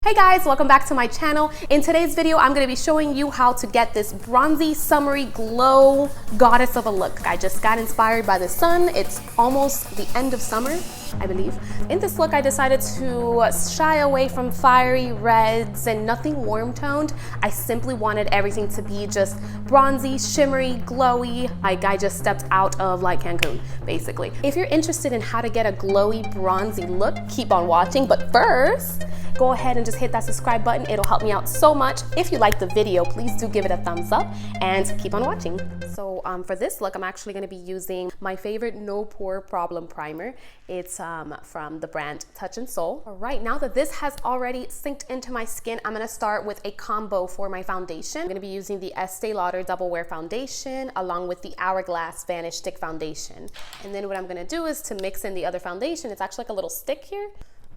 Hey guys, welcome back to my channel. In today's video, I'm going to be showing you how to get this bronzy, summery glow goddess of a look. I just got inspired by the sun. It's almost the end of summer, I believe. In this look, I decided to shy away from fiery reds and nothing warm toned. I simply wanted everything to be just bronzy, shimmery, glowy. Like I just stepped out of like Cancun, basically. If you're interested in how to get a glowy, bronzy look, keep on watching. But first, go ahead and just hit that subscribe button. It'll help me out so much. If you like the video, please do give it a thumbs up and keep on watching. So for this look, I'm actually going to be using my favorite no pore problem primer. It's from the brand Touch and Soul. All right, now that this has already synced into my skin, I'm going to start with a combo for my foundation. I'm going to be using the Estee Lauder Double Wear Foundation along with the Hourglass Vanish Stick Foundation. And then what I'm going to do is to mix in the other foundation. It's actually like a little stick here.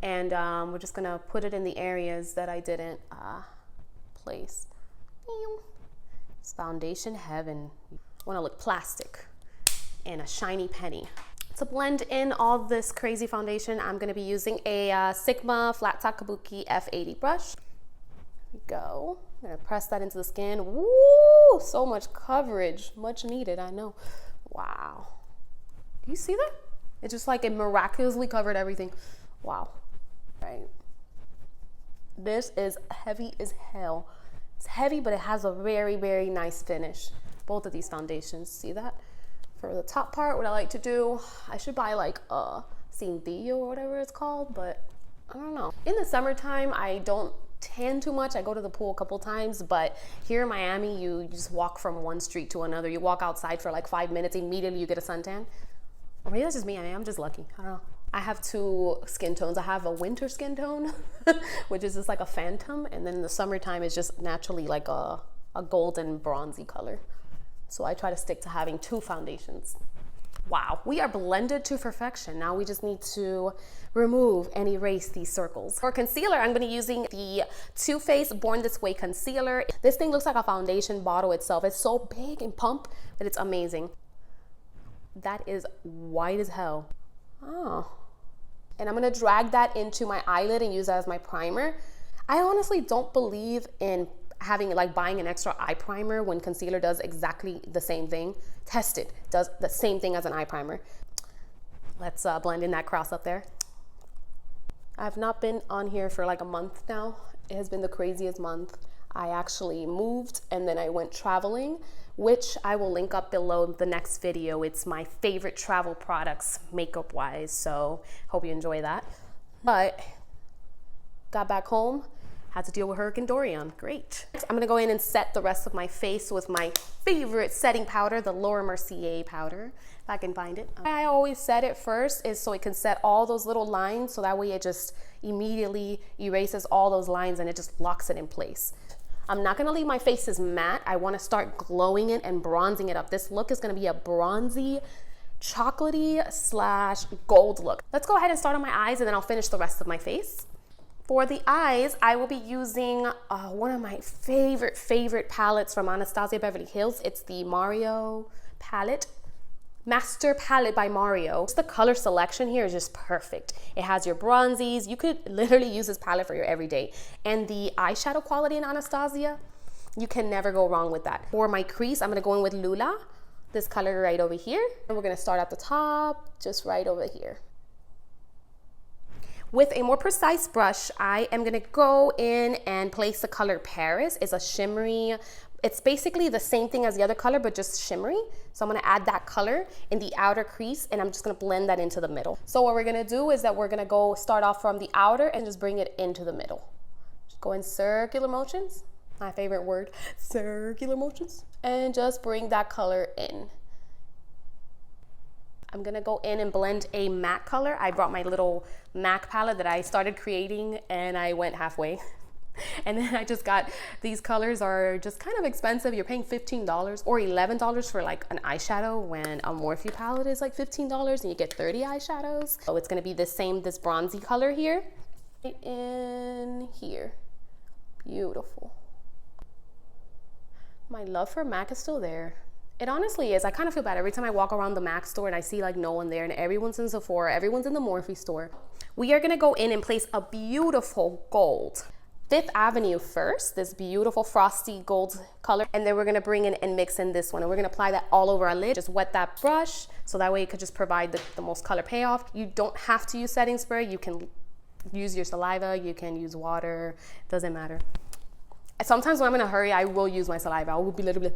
And we're just gonna put it in the areas that I didn't place. It's foundation heaven. I wanna look plastic and a shiny penny. To blend in all this crazy foundation, I'm gonna be using a Sigma Flat Top Kabuki F80 brush. There we go. I'm gonna press that into the skin. Woo! So much coverage, much needed, I know. Wow. Do you see that? It just like it miraculously covered everything. Wow. Right. This is heavy as hell. It's heavy, but it has a very, very nice finish. Both of these foundations, see that? For the top part, what I like to do, I should buy like a cintillo or whatever it's called, but I don't know. In the summertime, I don't tan too much. I go to the pool a couple times, but here in Miami, you just walk from one street to another. You walk outside for like 5 minutes, immediately you get a suntan. Or maybe that's just me. I mean, I'm just lucky. I don't know. I have two skin tones. I have a winter skin tone, which is just like a phantom. And then in the summertime, it's just naturally like a golden bronzy color. So I try to stick to having two foundations. Wow, we are blended to perfection. Now we just need to remove and erase these circles. For concealer, I'm gonna be using the Too Faced Born This Way concealer. This thing looks like a foundation bottle itself. It's so big and plump, but it's amazing. That is white as hell. Oh. And I'm gonna drag that into my eyelid and use that as my primer. I honestly don't believe in buying an extra eye primer when concealer does exactly the same thing. Test it, does the same thing as an eye primer. Let's blend in that cross up there. I've not been on here for like a month now. It has been the craziest month. I actually moved and then I went traveling, which I will link up below the next video. It's my favorite travel products makeup wise, so hope you enjoy that. But got back home, had to deal with Hurricane Dorian. Great. I'm gonna go in and set the rest of my face with my favorite setting powder, the Laura Mercier powder, if I can find it. I always set it first is so it can set all those little lines, so that way it just immediately erases all those lines and it just locks it in place. I'm not gonna leave my face as matte. I wanna start glowing it and bronzing it up. This look is gonna be a bronzy, chocolatey / gold look. Let's go ahead and start on my eyes and then I'll finish the rest of my face. For the eyes, I will be using one of my favorite palettes from Anastasia Beverly Hills. It's the Mario palette. Master Palette by Mario. The color selection here is just perfect. It has your bronzies. You could literally use this palette for your everyday. And the eyeshadow quality in Anastasia, you can never go wrong with that. For my crease, I'm gonna go in with Lula, this color right over here. And we're gonna start at the top, just right over here. With a more precise brush, I am gonna go in and place the color Paris. It's a shimmery, it's basically the same thing as the other color, but just shimmery. So I'm gonna add that color in the outer crease and I'm just gonna blend that into the middle. So what we're gonna do is that we're gonna start off from the outer and just bring it into the middle. Just go in circular motions, my favorite word, circular motions. And just bring that color in. I'm gonna go in and blend a matte color. I brought my little MAC palette that I started creating and I went halfway. And then I just got, these colors are just kind of expensive. You're paying $15 or $11 for like an eyeshadow when a Morphe palette is like $15 and you get 30 eyeshadows. So it's gonna be this bronzy color here. Right in here, beautiful. My love for MAC is still there. It honestly is. I kind of feel bad every time I walk around the MAC store and I see like no one there and everyone's in Sephora, everyone's in the Morphe store. We are gonna go in and place a beautiful gold Fifth Avenue first, this beautiful frosty gold color, and then we're gonna bring in and mix in this one, and we're gonna apply that all over our lid. Just wet that brush, so that way it could just provide the most color payoff. You don't have to use setting spray. You can use your saliva, you can use water, doesn't matter. Sometimes when I'm in a hurry, I will use my saliva. I will be literally,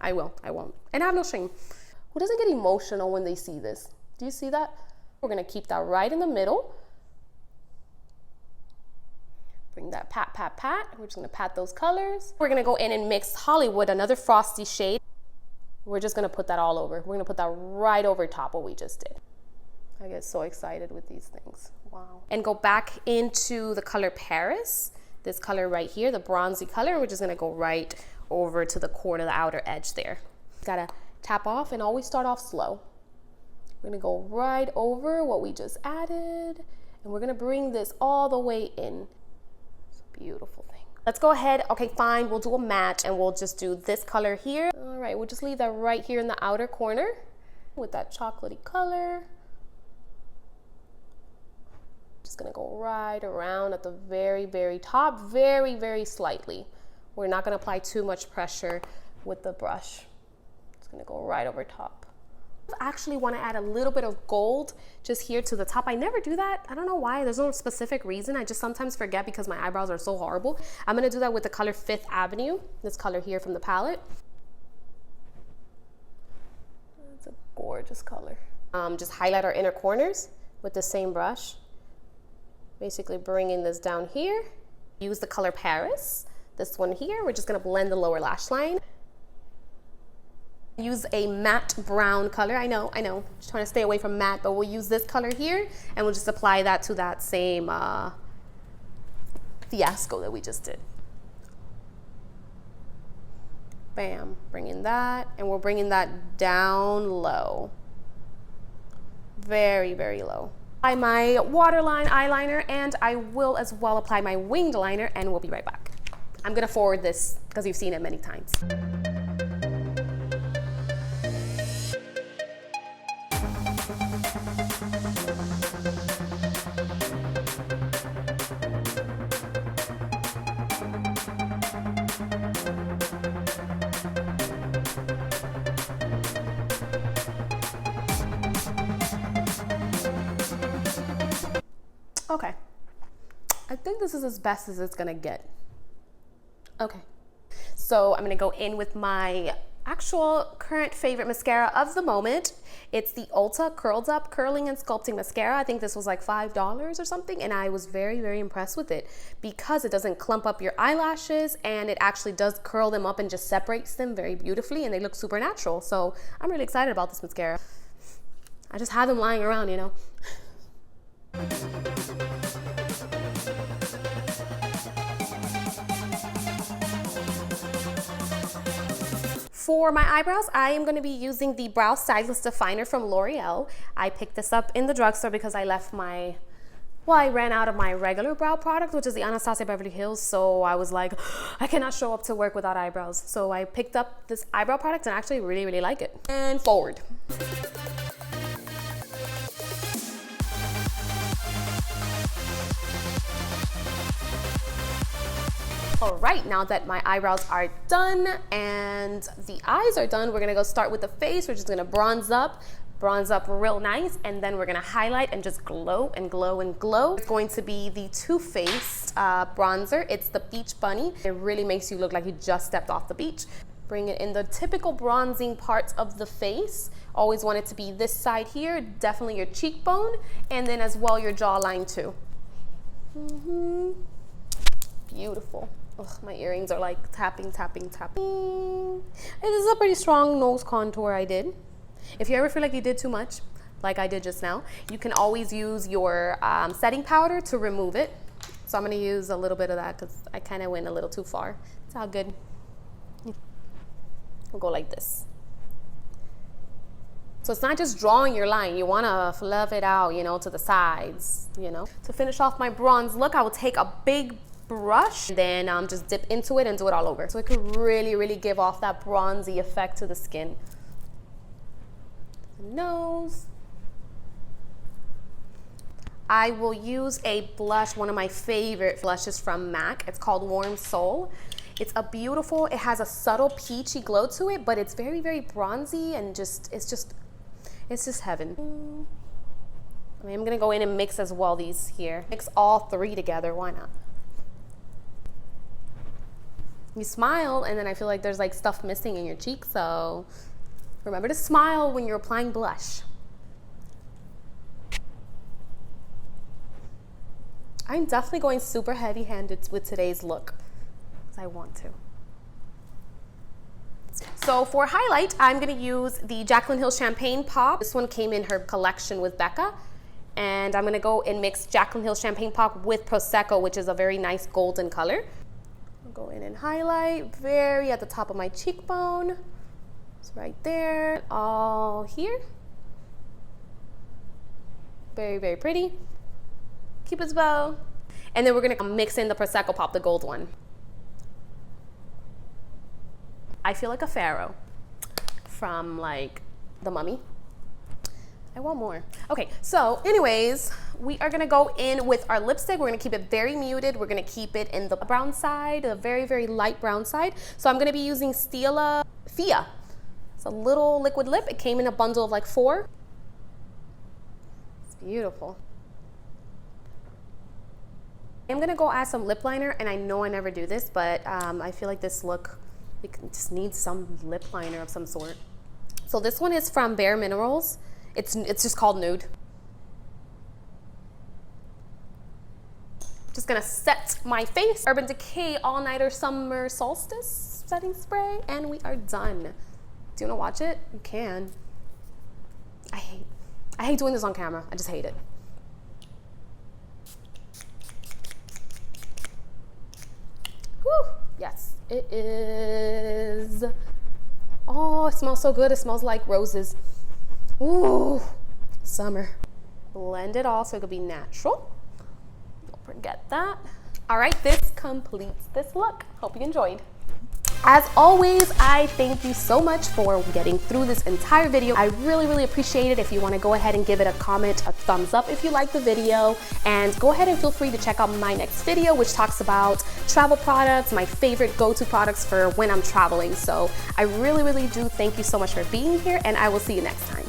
I won't. And I have no shame. Who doesn't get emotional when they see this? Do you see that? We're gonna keep that right in the middle. Bring that pat, pat, pat. We're just gonna pat those colors. We're gonna go in and mix Hollywood, another frosty shade. We're just gonna put that all over. We're gonna put that right over top what we just did. I get so excited with these things, wow. And go back into the color Paris, this color right here, the bronzy color. We're just gonna go right over to the corner, the outer edge there. Gotta tap off and always start off slow. We're gonna go right over what we just added, and we're gonna bring this all the way in. It's a beautiful thing. Let's go ahead, okay, fine, we'll do a match, and we'll just do this color here. All right, we'll just leave that right here in the outer corner with that chocolatey color. Just gonna go right around at the very, very top, very, very slightly. We're not gonna apply too much pressure with the brush. It's gonna go right over top. I actually wanna add a little bit of gold just here to the top. I never do that. I don't know why, there's no specific reason. I just sometimes forget because my eyebrows are so horrible. I'm gonna do that with the color Fifth Avenue, this color here from the palette. It's a gorgeous color. Just highlight our inner corners with the same brush. Basically bringing this down here. Use the color Paris, this one here. We're just gonna blend the lower lash line. Use a matte brown color. I know, just trying to stay away from matte, but we'll use this color here and we'll just apply that to that same fiasco that we just did. Bam, bringing that, and we're bringing that down low. Very, very low. Apply my waterline eyeliner, and I will as well apply my winged liner, and we'll be right back. I'm gonna forward this because you've seen it many times. Okay, I think this is as best as it's gonna get. Okay, so I'm gonna go in with my actual current favorite mascara of the moment. It's the Ulta Curled Up Curling and Sculpting Mascara. I think this was like $5 or something, and I was very, very impressed with it because it doesn't clump up your eyelashes, and it actually does curl them up and just separates them very beautifully, and they look super natural. So I'm really excited about this mascara. I just have them lying around, you know. For my eyebrows, I am going to be using the Brow Stylist Definer from L'Oreal. I picked this up in the drugstore because I ran out of my regular brow product, which is the Anastasia Beverly Hills. So I was like, I cannot show up to work without eyebrows. So I picked up this eyebrow product and I actually really, really like it. And forward. All right, now that my eyebrows are done and the eyes are done, we're gonna go start with the face. We're just gonna bronze up real nice, and then we're gonna highlight and just glow and glow and glow. It's going to be the Too Faced bronzer. It's the Beach Bunny. It really makes you look like you just stepped off the beach. Bring it in the typical bronzing parts of the face. Always want it to be this side here, definitely your cheekbone, and then as well your jawline too. Beautiful. Ugh, my earrings are like tapping, tapping, tapping. This is a pretty strong nose contour I did. If you ever feel like you did too much, like I did just now, you can always use your setting powder to remove it. So I'm gonna use a little bit of that because I kind of went a little too far. It's all good. We'll go like this. So it's not just drawing your line, you wanna fluff it out, you know, to the sides, you know. To finish off my bronze look, I will take a big brush, then just dip into it and do it all over. So it could really, really give off that bronzy effect to the skin. The nose. I will use a blush, one of my favorite blushes from MAC. It's called Warm Soul. It's a beautiful, it has a subtle peachy glow to it, but it's very, very bronzy and it's just heaven. I mean, I'm gonna go in and mix as well these here. Mix all three together, why not? You smile and then I feel like there's like stuff missing in your cheek, so remember to smile when you're applying blush. I'm definitely going super heavy-handed with today's look, because I want to. So for highlight, I'm gonna use the Jaclyn Hill Champagne Pop. This one came in her collection with Becca. And I'm gonna go and mix Jaclyn Hill Champagne Pop with Prosecco, which is a very nice golden color. I'll go in and highlight very at the top of my cheekbone. It's right there, all here. Very, very pretty. Cupid's bow. And then we're gonna mix in the Prosecco Pop, the gold one. I feel like a pharaoh from like The Mummy. I want more. Okay, so anyways, we are gonna go in with our lipstick. We're gonna keep it very muted. We're gonna keep it in the brown side, a very, very light brown side. So I'm gonna be using Stila Fia. It's a little liquid lip. It came in a bundle of like 4. It's beautiful. I'm gonna go add some lip liner, and I know I never do this, but I feel like this look, it just needs some lip liner of some sort. So this one is from Bare Minerals. It's just called Nude. Just gonna set my face. Urban Decay All Nighter Summer Solstice setting spray, and we are done. Do you wanna watch it? You can. I hate doing this on camera. I just hate it. Whew, yes, it is. Oh, it smells so good. It smells like roses. Ooh, summer. Blend it all so it could be natural. Don't forget that. All right, this completes this look. Hope you enjoyed. As always, I thank you so much for getting through this entire video. I really, really appreciate it. If you want to go ahead and give it a comment, a thumbs up if you like the video, and go ahead and feel free to check out my next video, which talks about travel products, my favorite go-to products for when I'm traveling. So I really, really do thank you so much for being here, and I will see you next time.